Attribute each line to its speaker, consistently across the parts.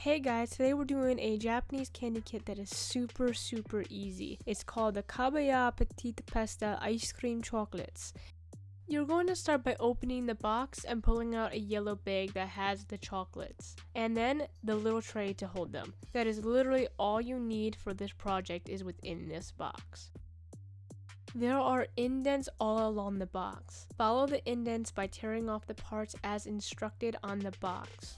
Speaker 1: Hey guys, today we're doing a Japanese candy kit that is super easy. It's called the Kabaya Petit Pastel ice cream chocolates. You're going to start by opening the box and pulling out a yellow bag that has the chocolates, and then the little tray to hold them. That is literally all you need for this project is within this box. There are indents all along the box. Follow the indents by tearing off the parts as instructed on the box.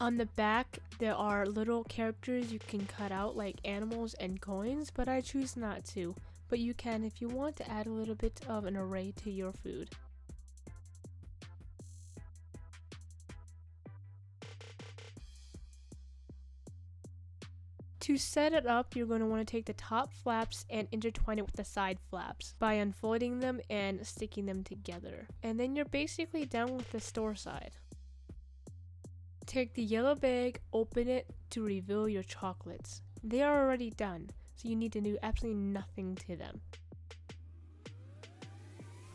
Speaker 1: On the back, there are little characters you can cut out like animals and coins, but I choose not to. But you can if you want to add a little bit of an array to your food. To set it up, you're going to want to take the top flaps and intertwine it with the side flaps by unfolding them and sticking them together. And then you're basically done with the store side. Take the yellow bag, open it to reveal your chocolates. They are already done, so you need to do absolutely nothing to them.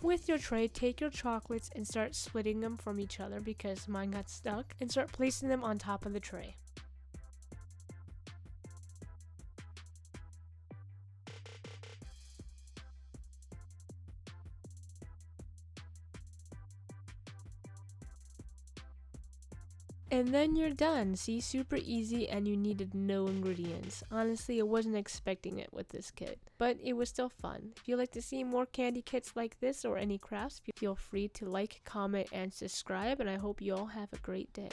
Speaker 1: With your tray, take your chocolates and start splitting them from each other because mine got stuck, and start placing them on top of the tray. And then you're done. See, super easy, and you needed no ingredients. Honestly, I wasn't expecting it with this kit, but it was still fun. If you'd like to see more candy kits like this or any crafts, feel free to like, comment, and subscribe, and I hope you all have a great day.